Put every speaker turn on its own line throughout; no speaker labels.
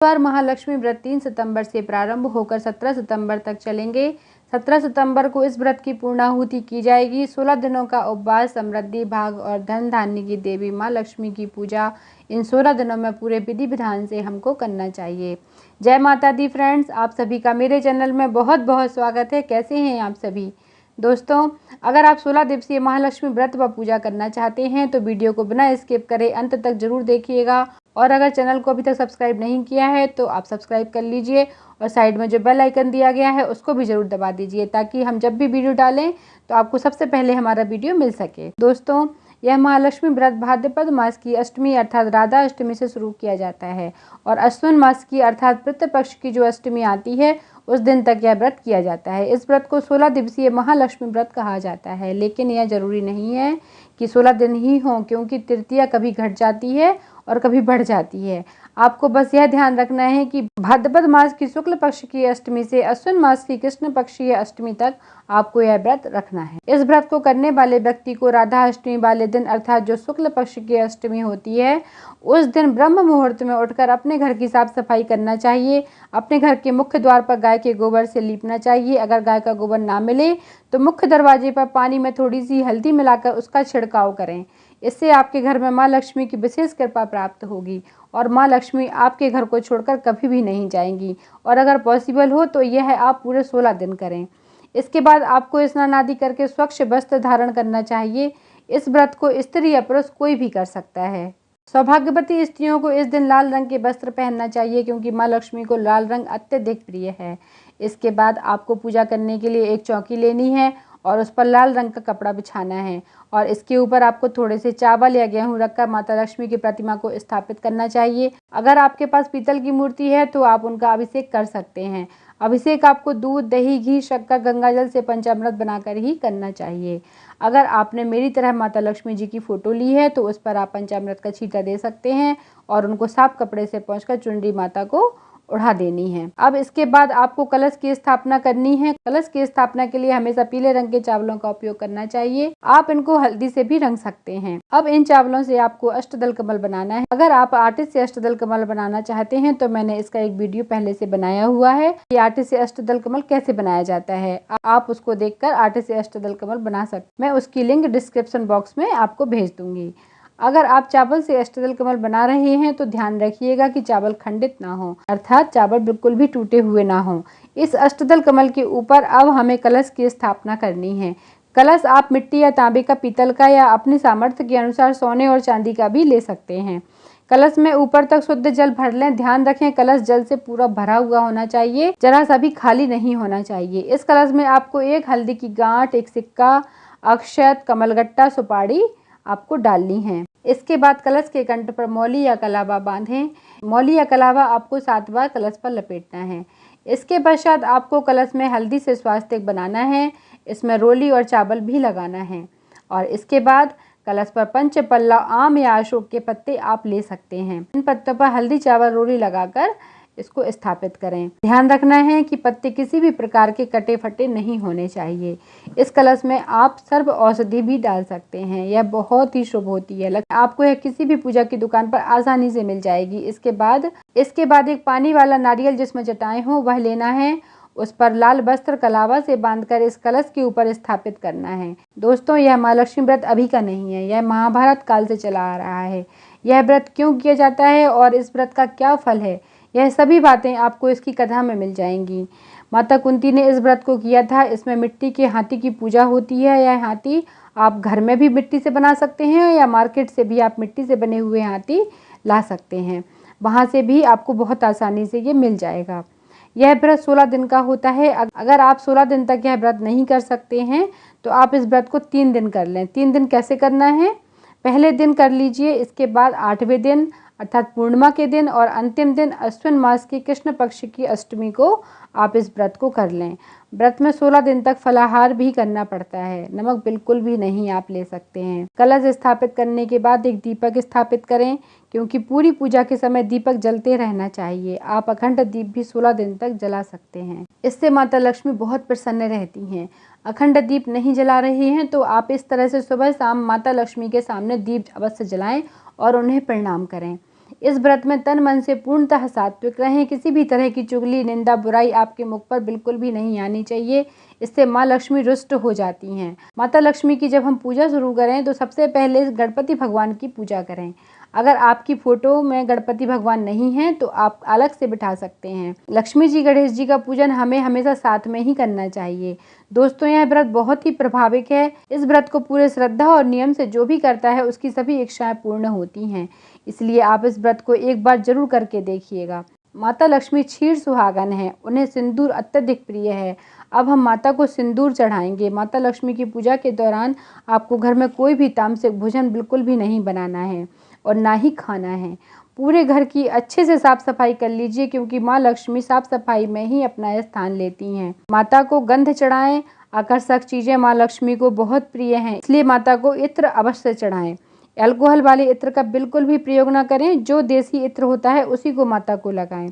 बार महालक्ष्मी व्रत 3 सितंबर से प्रारंभ होकर 17 सितंबर तक चलेंगे। 17 सितंबर को इस व्रत की पूर्णाहुति की जाएगी। 16 दिनों का उपवास, समृद्धि, भाग और धन धान्य की देवी माँ लक्ष्मी की पूजा इन 16 दिनों में पूरे विधि विधान से हमको करना चाहिए। जय माता दी फ्रेंड्स, आप सभी का मेरे चैनल में बहुत बहुत स्वागत है। कैसे हैं आप सभी दोस्तों? अगर आप 16 दिवसीय महालक्ष्मी व्रत व पूजा करना चाहते हैं तो वीडियो को बिना स्किप करे अंत तक जरूर देखिएगा। और अगर चैनल को अभी तक सब्सक्राइब नहीं किया है तो आप सब्सक्राइब कर लीजिए और साइड में जो बेल आइकन दिया गया है उसको भी ज़रूर दबा दीजिए, ताकि हम जब भी वीडियो डालें तो आपको सबसे पहले हमारा वीडियो मिल सके। दोस्तों, यह महालक्ष्मी व्रत भाद्रपद मास की अष्टमी अर्थात राधा अष्टमी से शुरू किया जाता है और अश्विन मास की अर्थात पितृ पक्ष की जो अष्टमी आती है उस दिन तक यह व्रत किया जाता है। इस व्रत को 16 दिवसीय महालक्ष्मी व्रत कहा जाता है, लेकिन यह जरूरी नहीं है कि 16 दिन ही हों, क्योंकि तृतीया कभी घट जाती है और कभी बढ़ जाती है। आपको बस यह ध्यान रखना है कि भाद्रपद मास की शुक्ल पक्ष की अष्टमी से अश्विन मास की कृष्ण पक्षीय अष्टमी तक आपको यह व्रत रखना है। इस व्रत को करने वाले व्यक्ति को राधा अष्टमी वाले दिन अर्थात जो शुक्ल पक्ष की अष्टमी होती है उस दिन ब्रह्म मुहूर्त में उठकर अपने घर की साफ सफाई करना चाहिए। अपने घर के मुख्य द्वार पर गाय के गोबर से लीपना चाहिए। अगर गाय का गोबर ना मिले तो मुख्य दरवाजे पर पानी में थोड़ी सी हल्दी मिलाकर उसका छिड़काव करें। इससे आपके घर में माँ लक्ष्मी की विशेष कृपा प्राप्त होगी और माँ लक्ष्मी आपके घर को छोड़कर कभी भी नहीं जाएंगी। और अगर पॉसिबल हो तो यह आप पूरे 16 दिन करें। इसके बाद आपको स्नान आदि करके स्वच्छ वस्त्र धारण करना चाहिए। इस व्रत को स्त्री या पुरुष कोई भी कर सकता है। सौभाग्यवती स्त्रियों को इस दिन लाल रंग के वस्त्र पहनना चाहिए, क्योंकि माँ लक्ष्मी को लाल रंग अत्यधिक प्रिय है। इसके बाद आपको पूजा करने के लिए एक चौकी लेनी है और उस पर लाल रंग का कपड़ा बिछाना है और इसके ऊपर आपको थोड़े से चावल या गेहूं रखकर माता लक्ष्मी की प्रतिमा को स्थापित करना चाहिए। अगर आपके पास पीतल की मूर्ति है तो आप उनका अभिषेक कर सकते हैं। अभिषेक आपको दूध, दही, घी, शक्कर, गंगाजल से पंचामृत बनाकर ही करना चाहिए। अगर आपने मेरी तरह माता लक्ष्मी जी की फोटो ली है तो उस पर आप पंचामृत का छींटा दे सकते हैं और उनको साफ कपड़े से पोंछकर चुनरी माता को उड़ा देनी है। अब इसके बाद आपको कलश की स्थापना करनी है। कलश की स्थापना के लिए हमेशा पीले रंग के चावलों का उपयोग करना चाहिए। आप इनको हल्दी से भी रंग सकते हैं। अब इन चावलों से आपको अष्टदल कमल बनाना है। अगर आप आटे से अष्टदल कमल बनाना चाहते हैं तो मैंने इसका एक वीडियो पहले से बनाया हुआ है कि आटे से अष्टदल कमल कैसे बनाया जाता है। आप उसको देखकर आटे से अष्टदल कमल बना सकते। मैं उसकी लिंक डिस्क्रिप्शन बॉक्स में आपको भेज दूंगी। अगर आप चावल से अष्टदल कमल बना रहे हैं तो ध्यान रखिएगा कि चावल खंडित ना हो, अर्थात चावल बिल्कुल भी टूटे हुए ना हो। इस अष्टदल कमल के ऊपर अब हमें कलश की स्थापना करनी है। कलश आप मिट्टी या तांबे का, पीतल का या अपनी सामर्थ्य के अनुसार सोने और चांदी का भी ले सकते हैं। कलश में ऊपर तक शुद्ध जल भर लें। ध्यान रखें कलश जल से पूरा भरा हुआ होना चाहिए, जरा सा भी खाली नहीं होना चाहिए। इस कलश में आपको एक हल्दी की गांठ, एक सिक्का, अक्षत, कमलगट्टा, सुपारी आपको डालनी है। इसके बाद कलश के कंठ पर मौली या कलावा बांधें। मौली या कलावा आपको 7 बार कलश पर लपेटना है। इसके पश्चात आपको कलश में हल्दी से स्वास्तिक बनाना है। इसमें रोली और चावल भी लगाना है और इसके बाद कलश पर पंच पल्लव, आम या अशोक के पत्ते आप ले सकते हैं। इन पत्तों पर हल्दी, चावल, रोली लगाकर इसको स्थापित करें। ध्यान रखना है कि पत्ते किसी भी प्रकार के कटे फटे नहीं होने चाहिए। इस कलश में आप सर्व औषधि भी डाल सकते हैं, यह बहुत ही शुभ होती है। आपको यह किसी भी पूजा की दुकान पर आसानी से मिल जाएगी। इसके बाद एक पानी वाला नारियल जिसमें जटाएं हो वह लेना है। उस पर लाल वस्त्र कलावा से बांधकर इस कलश के ऊपर स्थापित करना है। दोस्तों, यह महालक्ष्मी व्रत अभी का नहीं है, यह महाभारत काल से चला आ रहा है। यह व्रत क्यों किया जाता है और इस व्रत का क्या फल है, यह सभी बातें आपको इसकी कथा में मिल जाएंगी। माता कुंती ने इस व्रत को किया था। इसमें मिट्टी के हाथी की पूजा होती है। यह हाथी आप घर में भी मिट्टी से बना सकते हैं या मार्केट से भी आप मिट्टी से बने हुए हाथी ला सकते हैं। वहाँ से भी आपको बहुत आसानी से ये मिल जाएगा। यह व्रत 16 दिन का होता है। अगर आप 16 दिन तक यह व्रत नहीं कर सकते हैं तो आप इस व्रत को 3 दिन कर लें। 3 दिन कैसे करना है? पहले दिन कर लीजिए, इसके बाद 8वें दिन अर्थात पूर्णिमा के दिन और अंतिम दिन अश्विन मास की कृष्ण पक्ष की अष्टमी को आप इस व्रत को कर लें। व्रत में 16 दिन तक फलाहार भी करना पड़ता है, नमक बिल्कुल भी नहीं आप ले सकते हैं। कलश स्थापित करने के बाद एक दीपक स्थापित करें, क्योंकि पूरी पूजा के समय दीपक जलते रहना चाहिए। आप अखंड दीप भी 16 दिन तक जला सकते हैं। इससे माता लक्ष्मी बहुत प्रसन्न रहती हैं। अखंड दीप नहीं जला रहे हैं तो आप इस तरह से सुबह शाम माता लक्ष्मी के सामने दीप अवश्य जलाएं और उन्हें प्रणाम करें। इस व्रत में तन मन से पूर्णतः सात्विक रहें। किसी भी तरह की चुगली, निंदा, बुराई आपके मुख पर बिल्कुल भी नहीं आनी चाहिए। इससे माँ लक्ष्मी रुष्ट हो जाती हैं। माता लक्ष्मी की जब हम पूजा शुरू करें तो सबसे पहले गणपति भगवान की पूजा करें। अगर आपकी फ़ोटो में गणपति भगवान नहीं हैं तो आप अलग से बिठा सकते हैं। लक्ष्मी जी, गणेश जी का पूजन हमें हमेशा साथ में ही करना चाहिए। दोस्तों, यह व्रत बहुत ही प्रभाविक है। इस व्रत को पूरे श्रद्धा और नियम से जो भी करता है उसकी सभी इच्छाएं पूर्ण होती हैं। इसलिए आप इस व्रत को एक बार जरूर करके देखिएगा। माता लक्ष्मी क्षीर सुहागन है, उन्हें सिंदूर अत्यधिक प्रिय है। अब हम माता को सिंदूर चढ़ाएंगे। माता लक्ष्मी की पूजा के दौरान आपको घर में कोई भी तामसिक भोजन बिल्कुल भी नहीं बनाना है और ना ही खाना है। पूरे घर की अच्छे से साफ सफाई कर लीजिए, क्योंकि माँ लक्ष्मी साफ सफाई में ही अपना स्थान लेती हैं। माता को गंध चढ़ाएं। आकर्षक चीजें माँ लक्ष्मी को बहुत प्रिय हैं, इसलिए माता को इत्र अवश्य चढ़ाएं। अल्कोहल वाले इत्र का बिल्कुल भी प्रयोग न करें। जो देसी इत्र होता है उसी को माता को लगाएं।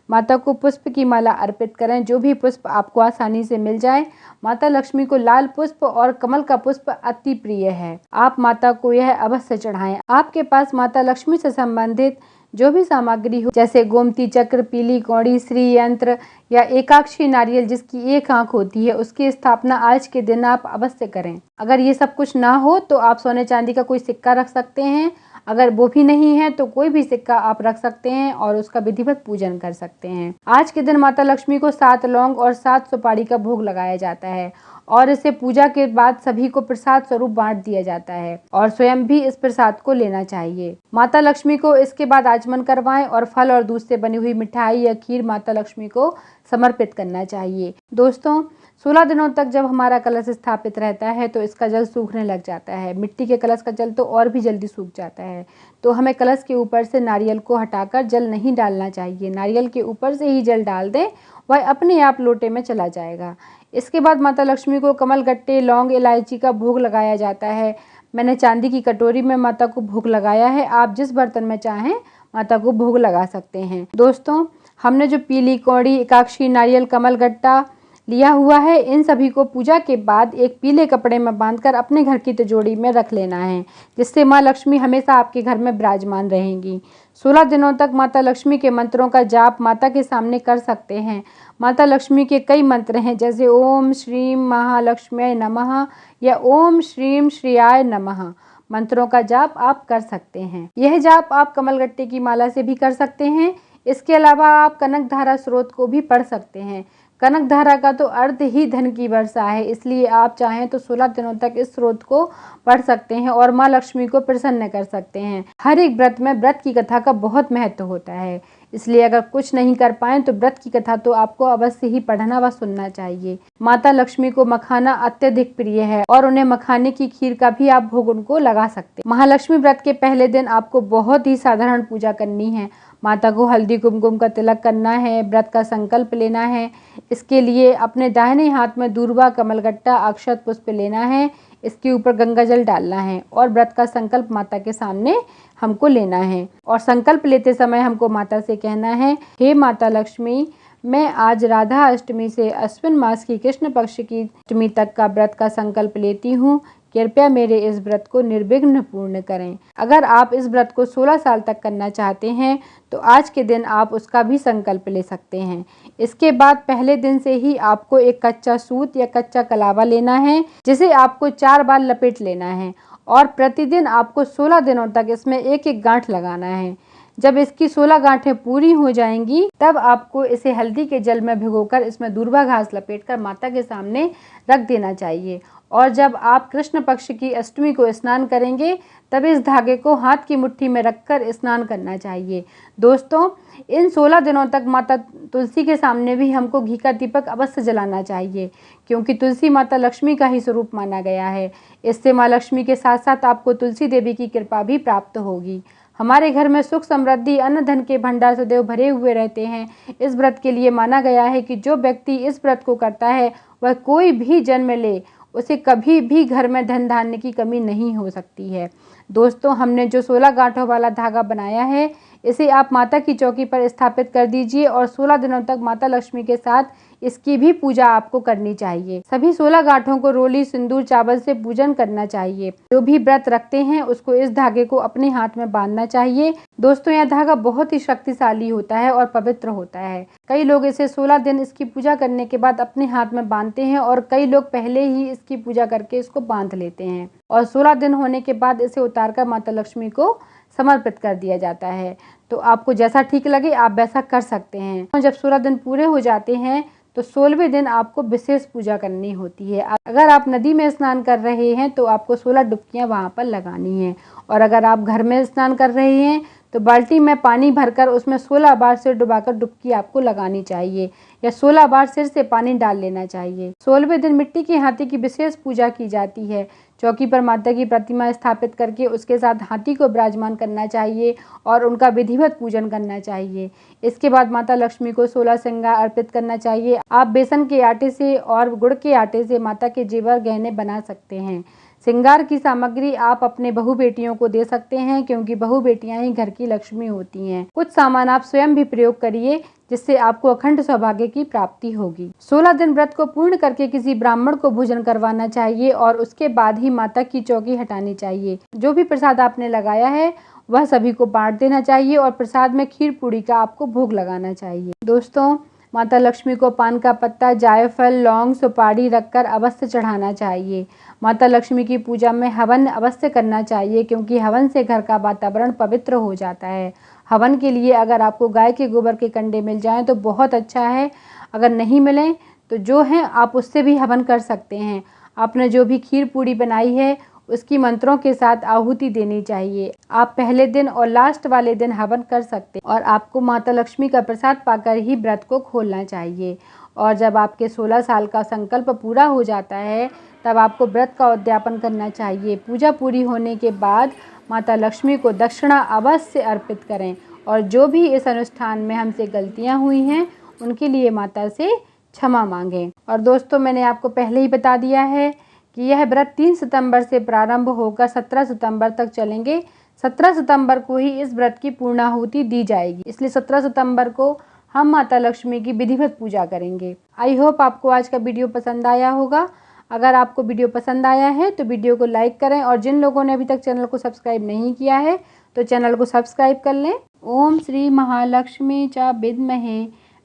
माता को पुष्प की माला अर्पित करें, जो भी पुष्प आपको आसानी से मिल जाए। माता लक्ष्मी को लाल पुष्प और कमल का पुष्प अति प्रिय है। आप माता को यह अवश्य चढ़ाएं। आपके पास माता लक्ष्मी से संबंधित जो भी सामग्री हो, जैसे गोमती चक्र, पीली कौड़ी, श्री यंत्र या एकाक्षी नारियल जिसकी एक आंख होती है, उसकी स्थापना आज के दिन आप अवश्य करें। अगर ये सब कुछ ना हो तो आप सोने चांदी का कोई सिक्का रख सकते हैं। अगर वो भी नहीं है तो कोई भी सिक्का आप रख सकते हैं और उसका विधिवत पूजन कर सकते हैं। आज के दिन माता लक्ष्मी को 7 लौंग और 7 सुपारी का भोग लगाया जाता है और इसे पूजा के बाद सभी को प्रसाद स्वरूप बांट दिया जाता है और स्वयं भी इस प्रसाद को लेना चाहिए। माता लक्ष्मी को इसके बाद आचमन करवाएं और फल और दूध से बनी हुई मिठाई या खीर माता लक्ष्मी को समर्पित करना चाहिए। दोस्तों, 16 दिनों तक जब हमारा कलश स्थापित रहता है तो इसका जल सूखने लग जाता है। मिट्टी के कलश का जल तो और भी जल्दी सूख जाता है, तो हमें कलश के ऊपर से नारियल को हटाकर जल नहीं डालना चाहिए। नारियल के ऊपर से ही जल डाल दें, वह अपने आप लोटे में चला जाएगा। इसके बाद माता लक्ष्मी को कमल गट्टे, लौंग, इलायची का भोग लगाया जाता है। मैंने चांदी की कटोरी में माता को भोग लगाया है। आप जिस बर्तन में चाहें माता को भोग लगा सकते हैं। दोस्तों, हमने जो पीली कौड़ी, एकाक्षी नारियल, कमल गट्टा लिया हुआ है, इन सभी को पूजा के बाद एक पीले कपड़े में बांधकर अपने घर की तिजोरी में रख लेना है, जिससे माँ लक्ष्मी हमेशा आपके घर में विराजमान रहेंगी। 16 दिनों तक माता लक्ष्मी के मंत्रों का जाप माता के सामने कर सकते हैं। माता लक्ष्मी के कई मंत्र हैं, जैसे ओम श्रीम महालक्ष्म्यै नमः या ओम श्रीम श्रीयाय नमः। मंत्रों का जाप आप कर सकते हैं। यह जाप आप कमलगट्टे की माला से भी कर सकते हैं। इसके अलावा आप कनक धारा स्रोत को भी पढ़ सकते हैं। कनक धारा का तो अर्थ ही धन की वर्षा है, इसलिए आप चाहें तो 16 दिनों तक इस स्रोत को पढ़ सकते हैं और माँ लक्ष्मी को प्रसन्न कर सकते हैं। हर एक व्रत में व्रत की कथा का बहुत महत्व होता है, इसलिए अगर कुछ नहीं कर पाएं तो व्रत की कथा तो आपको अवश्य ही पढ़ना व सुनना चाहिए। माता लक्ष्मी को मखाना अत्यधिक प्रिय है और उन्हें मखाने की खीर का भी आप भोग उनको लगा सकते हैं। महालक्ष्मी व्रत के पहले दिन आपको बहुत ही साधारण पूजा करनी है। माता को हल्दी कुमकुम का तिलक करना है, व्रत का संकल्प लेना है। इसके लिए अपने दाहिने हाथ में दूर्वा, कमलगट्टा, अक्षत पुष्प लेना है। इसके ऊपर गंगा जल डालना है और व्रत का संकल्प माता के सामने हमको लेना है। और संकल्प लेते समय हमको माता से कहना है, हे माता लक्ष्मी, मैं आज राधा अष्टमी से अश्विन मास की कृष्ण पक्ष की अष्टमी तक का व्रत का संकल्प लेती हूँ। कृपया मेरे इस व्रत को निर्विघ्न पूर्ण करें। अगर आप इस व्रत को 16 साल तक करना चाहते हैं तो आज के दिन आप उसका भी संकल्प ले सकते हैं। इसके बाद पहले दिन से ही आपको एक कच्चा सूत या कच्चा कलावा लेना है, जिसे आपको 4 बार लपेट लेना है और प्रतिदिन आपको 16 दिनों तक इसमें एक एक गांठ लगाना है। जब इसकी 16 गांठें पूरी हो जाएंगी तब आपको इसे हल्दी के जल में भिगोकर इसमें दूर्वा घास लपेटकर माता के सामने रख देना चाहिए। और जब आप कृष्ण पक्ष की अष्टमी को स्नान करेंगे तब इस धागे को हाथ की मुट्ठी में रखकर स्नान करना चाहिए। दोस्तों, इन 16 दिनों तक माता तुलसी के सामने भी हमको घी का दीपक अवश्य जलाना चाहिए, क्योंकि तुलसी माता लक्ष्मी का ही स्वरूप माना गया है। इससे माँ लक्ष्मी के साथ साथ आपको तुलसी देवी की कृपा भी प्राप्त होगी। हमारे घर में सुख, समृद्धि, अन्न धन के भंडार सदैव भरे हुए रहते हैं। इस व्रत के लिए माना गया है कि जो व्यक्ति इस व्रत को करता है वह कोई भी जन्म ले, उसे कभी भी घर में धन धान्य की कमी नहीं हो सकती है। दोस्तों, हमने जो 16 गांठों वाला धागा बनाया है, इसे आप माता की चौकी पर स्थापित कर दीजिए और 16 दिनों तक माता लक्ष्मी के साथ इसकी भी पूजा आपको करनी चाहिए। सभी 16 गांठों को रोली, सिंदूर, चावल से पूजन करना चाहिए। जो भी व्रत रखते हैं उसको इस धागे को अपने हाथ में बांधना चाहिए। दोस्तों, यह धागा बहुत ही शक्तिशाली होता है और पवित्र होता है। कई लोग इसे 16 दिन इसकी पूजा करने के बाद अपने हाथ में बांधते हैं और कई लोग पहले ही इसकी पूजा करके इसको बांध लेते हैं और 16 दिन होने के बाद इसे उतारकर माता लक्ष्मी को समर्पित कर दिया जाता है। तो आपको जैसा ठीक लगे आप वैसा कर सकते हैं। जब 16 दिन पूरे हो जाते हैं तो 16वें दिन आपको विशेष पूजा करनी होती है। अगर आप नदी में स्नान कर रहे हैं तो आपको 16 डुबकियां वहां पर लगानी है और अगर आप घर में स्नान कर रहे हैं तो बाल्टी में पानी भरकर उसमें 16 बार सिर डुबाकर डुबकी आपको लगानी चाहिए या 16 बार सिर से पानी डाल लेना चाहिए। 16वें दिन मिट्टी के हाथी की विशेष पूजा की जाती है। चौकी पर माता की प्रतिमा स्थापित करके उसके साथ हाथी को विराजमान करना चाहिए और उनका विधिवत पूजन करना चाहिए। इसके बाद माता लक्ष्मी को 16 श्रृंगार अर्पित करना चाहिए। आप बेसन के आटे से और गुड़ के आटे से माता के जेवर गहने बना सकते हैं। श्रृंगार की सामग्री आप अपने बहू बेटियों को दे सकते हैं क्योंकि बहू बेटियां ही घर की लक्ष्मी होती हैं। कुछ सामान आप स्वयं भी प्रयोग करिए जिससे आपको अखंड सौभाग्य की प्राप्ति होगी। 16 दिन व्रत को पूर्ण करके किसी ब्राह्मण को भोजन करवाना चाहिए और उसके बाद ही माता की चौकी हटानी चाहिए। जो भी प्रसाद आपने लगाया है वह सभी को बांट देना चाहिए और प्रसाद में खीर पूड़ी का आपको भोग लगाना चाहिए। दोस्तों, माता लक्ष्मी को पान का पत्ता, जायफल, लौंग, सुपारी रखकर अवश्य चढ़ाना चाहिए। माता लक्ष्मी की पूजा में हवन अवश्य करना चाहिए क्योंकि हवन से घर का वातावरण पवित्र हो जाता है। हवन के लिए अगर आपको गाय के गोबर के कंडे मिल जाएं तो बहुत अच्छा है। अगर नहीं मिलें तो जो है आप उससे भी हवन कर सकते हैं। आपने जो भी खीर पूड़ी बनाई है उसकी मंत्रों के साथ आहुति देनी चाहिए। आप पहले दिन और लास्ट वाले दिन हवन कर सकते हैं और आपको माता लक्ष्मी का प्रसाद पाकर ही व्रत को खोलना चाहिए। और जब आपके 16 साल का संकल्प पूरा हो जाता है तब आपको व्रत का उद्यापन करना चाहिए। पूजा पूरी होने के बाद माता लक्ष्मी को दक्षिणा अवश्य अर्पित करें और जो भी इस अनुष्ठान में हमसे गलतियां हुई हैं उनके लिए माता से क्षमा मांगें। और दोस्तों, मैंने आपको पहले ही बता दिया है कि यह व्रत 3 सितंबर से प्रारंभ होकर 17 सितंबर तक चलेंगे। 17 सितंबर को ही इस व्रत की पूर्णाहुति दी जाएगी, इसलिए 17 सितंबर को हम माता लक्ष्मी की विधिवत पूजा करेंगे। आई होप आपको आज का वीडियो पसंद आया होगा। अगर आपको वीडियो पसंद आया है तो वीडियो को लाइक करें और जिन लोगों ने अभी तक चैनल को सब्सक्राइब नहीं किया है तो चैनल को सब्सक्राइब कर लें। ओम श्री महालक्ष्मी च विद्महे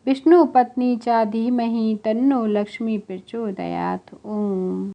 विष्णु पत्नी च धीमहि तन्नो लक्ष्मी प्रचोदयात्। ओम।